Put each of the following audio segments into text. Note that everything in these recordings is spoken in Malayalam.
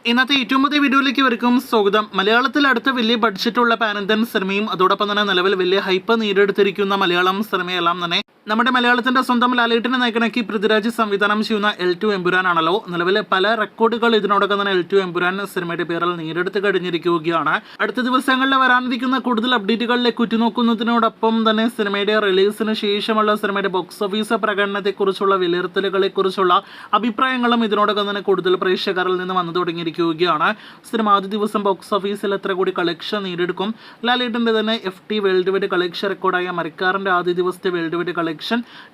ഇന്നത്തെ ഏറ്റവും പുതിയ വീഡിയോയിലേക്ക് ഇവർക്കും സ്വാഗതം. മലയാളത്തിൽ അടുത്ത വലിയ ബഡ്ജറ്റുള്ള പാനന്തൻ സിനിമയും അതോടൊപ്പം തന്നെ നിലവിൽ വലിയ ഹൈപ്പ് നേടിയെടുത്തിരിക്കുന്ന മലയാളം സിനിമയെല്ലാം തന്നെ നമ്മുടെ മലയാളത്തിന്റെ സ്വന്തം ലാലേട്ടനെ നായകനാക്കി പൃഥ്വിരാജ് സംവിധാനം ചെയ്യുന്ന L2 എമ്പുരാനാണല്ലോ. നിലവിൽ പല റെക്കോർഡുകൾ ഇതിനോടൊപ്പം തന്നെ L2 എമ്പുരാൻ സിനിമയുടെ പേരിൽ നേടിയെടുത്ത് കഴിഞ്ഞിരിക്കുകയാണ്. അടുത്ത ദിവസങ്ങളിൽ വരാനിരിക്കുന്ന കൂടുതൽ അപ്ഡേറ്റുകളിലേക്ക് ഉറ്റുനോക്കുന്നതിനോടൊപ്പം തന്നെ സിനിമയുടെ റിലീസിന് ശേഷമുള്ള സിനിമയുടെ ബോക്സ് ഓഫീസ് പ്രകടനത്തെക്കുറിച്ചുള്ള വിലയിരുത്തലുകളെക്കുറിച്ചുള്ള അഭിപ്രായങ്ങളും ഇതിനോടൊപ്പം തന്നെ കൂടുതൽ പ്രേക്ഷകരിൽ നിന്ന് വന്നു തുടങ്ങിയിരിക്കുകയാണ്. സിനിമ ആദ്യ ദിവസം ബോക്സ് ഓഫീസിൽ എത്ര കൂടി കളക്ഷൻ നേടിയെടുക്കും, ലാലേട്ടൻ്റെ തന്നെ FT വേൾഡ് വൈഡ് കളക്ഷൻ റെക്കോർഡായ മരക്കാറിൻ്റെ ആദ്യ ദിവസത്തെ വേൾഡ് വൈഡ് കളക്ഷൻ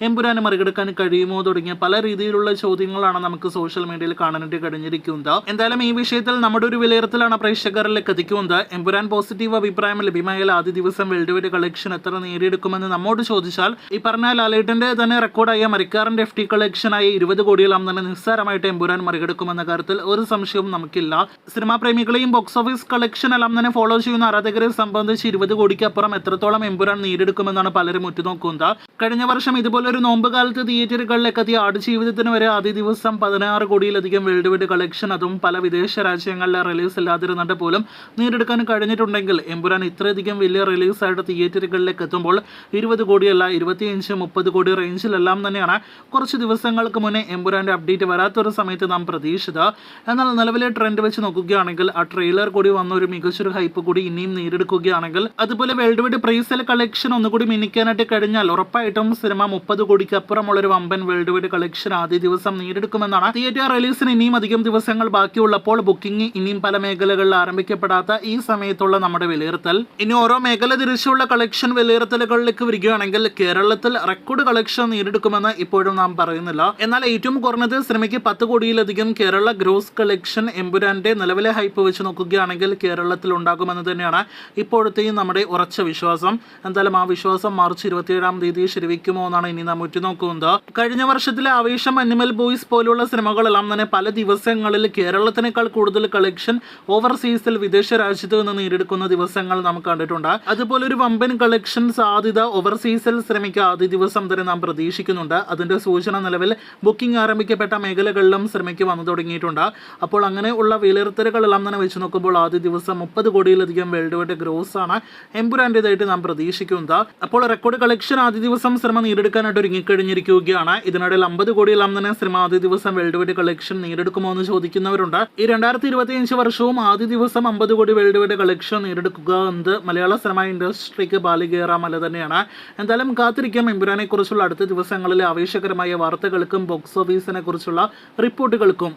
എമ്പുരാനെ മറികടക്കാൻ കഴിയുമോ തുടങ്ങിയ പല രീതിയിലുള്ള ചോദ്യങ്ങളാണ് നമുക്ക് സോഷ്യൽ മീഡിയയിൽ കാണാനായിട്ട് കഴിഞ്ഞിരിക്കുന്നത്. എന്തായാലും ഈ വിഷയത്തിൽ നമ്മുടെ ഒരു വിലയിരുത്തലാണ് പ്രേക്ഷകരിലേക്ക് എത്തിക്കുന്നത്. എമ്പുരാൻ പോസിറ്റീവ് അഭിപ്രായം ലഭ്യമായാൽ ആദ്യ ദിവസം വേൾഡ് വൈഡ് കളക്ഷൻ എത്ര നേടിയെടുക്കുമെന്ന് നമ്മോട് ചോദിച്ചാൽ ഈ പറഞ്ഞ ലാലേട്ടൻ്റെ തന്നെ റെക്കോർഡായ മരക്കാറിൻ്റെ FT കളക്ഷനായ 20 കോടിയെല്ലാം തന്നെ നിസ്സാരമായിട്ട് എമ്പുരാൻ മറികടക്കുമെന്ന കാര്യത്തിൽ ഒരു സംശയവും നമുക്കില്ല. സിനിമാ പ്രേമികളെയും ബോക്സ് ഓഫീസ് കളക്ഷൻ എല്ലാം തന്നെ ഫോളോ ചെയ്യുന്ന ആരാധകരെ സംബന്ധിച്ച് 20 കോടിക്ക് അപ്പുറം എത്രത്തോളം എമ്പുരാൻ നേടിയെടുക്കുമെന്നാണ് പലരും ഉറ്റുനോക്കുന്നത്. കഴിഞ്ഞ വർഷം ഇതുപോലൊരു നോമ്പ് കാലത്ത് തിയേറ്ററുകളിലേക്ക് എത്തിയ ആടുജീവിതത്തിന് വരെ ആദ്യ ദിവസം 16 കോടിയിലധികം വേൾഡ് വൈഡ് കളക്ഷൻ, അതും പല വിദേശ രാജ്യങ്ങളിലെ റിലീസ് ഇല്ലാതിരുന്നിട്ട് പോലും നേടിയെടുക്കാൻ കഴിഞ്ഞിട്ടുണ്ടെങ്കിൽ എമ്പുരാൻ ഇത്രയധികം വലിയ റിലീസായിട്ട് തിയേറ്ററുകളിലേക്ക് എത്തുമ്പോൾ 20 കോടിയല്ല 25-30 കോടി റേഞ്ചിലെല്ലാം തന്നെയാണ് കുറച്ച് ദിവസങ്ങൾക്ക് മുന്നേ എമ്പുരാൻ്റെ അപ്ഡേറ്റ് വരാത്തൊരു സമയത്ത് നാം പ്രതീക്ഷിച്ചത്. എന്നാൽ നിലവിലെ ട്രെൻഡ് വെച്ച് നോക്കുകയാണെങ്കിൽ ആ ട്രെയിലർ കൂടി വന്ന ഒരു മികച്ചൊരു ഹൈപ്പ് കൂടി ഇനിയും നേടിയെടുക്കുകയാണെങ്കിൽ അതുപോലെ വേൾഡ് വൈഡ് പ്രൈസിൽ കളക്ഷൻ ഒന്നുകൂടി മിനിക്കാനായിട്ട് കഴിഞ്ഞാൽ ഉറപ്പായിട്ടും സിനിമ 30 കോടിക്ക് അപ്പുറമുള്ള ഒരു വമ്പൻ വേൾഡ് വൈഡ് കളക്ഷൻ ആദ്യ ദിവസം നേടിയെടുക്കുമെന്നാണ്. തിയേറ്റർ റിലീസിന് ഇനിയും അധികം ദിവസങ്ങൾ ബാക്കിയുള്ളപ്പോൾ ബുക്കിംഗ് ഇനിയും പല മേഖലകളിൽ ആരംഭിക്കപ്പെടാത്ത ഈ സമയത്തുള്ള നമ്മുടെ വിലയിരുത്തൽ. ഇനി ഓരോ മേഖല തിരിച്ചുള്ള കളക്ഷൻ വിലയിരുത്തലുകളിലേക്ക് വരികയാണെങ്കിൽ കേരളത്തിൽ റെക്കോർഡ് കളക്ഷൻ നേടിയെടുക്കുമെന്ന് ഇപ്പോഴും നാം പറയുന്നില്ല. എന്നാൽ ഏറ്റവും കുറഞ്ഞത് സിനിമയ്ക്ക് 10 കോടിയിലധികം കേരള ഗ്രോസ് കളക്ഷൻ എമ്പുരാന്റെ നിലവിലെ ഹൈപ്പ് വെച്ച് നോക്കുകയാണെങ്കിൽ കേരളത്തിൽ ഉണ്ടാകുമെന്ന് തന്നെയാണ് ഇപ്പോഴത്തെയും നമ്മുടെ ഉറച്ച വിശ്വാസം. എന്തായാലും ആ വിശ്വാസം മാർച്ച് 27-ാം തീയതി ശരിവയ്ക്കുമോ എന്നാണ് ഇനി നാം ഉറ്റുനോക്കുന്നത്. കഴിഞ്ഞ വർഷത്തിലെ ആവേശം, അനിമൽ ബോയ്സ് പോലുള്ള സിനിമകളെല്ലാം തന്നെ പല ദിവസങ്ങളിൽ കേരളത്തിനേക്കാൾ കൂടുതൽ കളക്ഷൻ ഓവർസീസിൽ വിദേശ രാജ്യത്ത് നിന്ന് നേടിയെടുക്കുന്ന ദിവസങ്ങൾ നാം കണ്ടിട്ടുണ്ട്. അതുപോലെ ഒരു വമ്പൻ കളക്ഷൻ സാധ്യത ഓവർസീസിൽ സിനിമയ്ക്ക് ആദ്യ ദിവസം തന്നെ നാം പ്രതീക്ഷിക്കുന്നുണ്ട്. അതിന്റെ സൂചന നിലവിൽ ബുക്കിംഗ് ആരംഭിക്കപ്പെട്ട മേഖലകളിലും സിനിമയ്ക്ക് വന്നു തുടങ്ങിയിട്ടുണ്ട്. അപ്പോൾ അങ്ങനെയുള്ള വിലയിരുത്തലുകളെല്ലാം തന്നെ വെച്ച് നോക്കുമ്പോൾ ആദ്യ ദിവസം 30 കോടിയിലധികം വേൾഡ് വൈഡ് ഗ്രോസ് ആണ് എമ്പുരാൻ്റെതായിട്ട് നാം പ്രതീക്ഷിക്കുന്നത്. അപ്പോൾ റെക്കോർഡ് കളക്ഷൻ ആദ്യ ദിവസം സിനിമ നേടിയെടുക്കാനായിട്ട് ഒരുങ്ങിക്കഴിഞ്ഞിരിക്കുകയാണ്. ഇതിനിടയിൽ 50 കോടിയെല്ലാം തന്നെ സിനിമ ആദ്യ ദിവസം വേൾഡ് വൈഡ് കളക്ഷൻ നേടിയെടുക്കുമോ എന്ന് ചോദിക്കുന്നവരുണ്ട്. ഈ 2025 വർഷവും ആദ്യ ദിവസം 50 കോടി വേൾഡ് വൈഡ് കളക്ഷൻ നേടിയെടുക്കുക എന്നത് മലയാള സിനിമ ഇൻഡസ്ട്രിക്ക് ബാലികേറാമല തന്നെയാണ്. എന്തായാലും കാത്തിരിക്കാം എമ്പുരാനെ കുറിച്ചുള്ള അടുത്ത ദിവസങ്ങളിലെ ആവേശകരമായ വാർത്തകൾക്കും ബോക്സ് ഓഫീസിനെ കുറിച്ചുള്ള റിപ്പോർട്ടുകൾക്കും.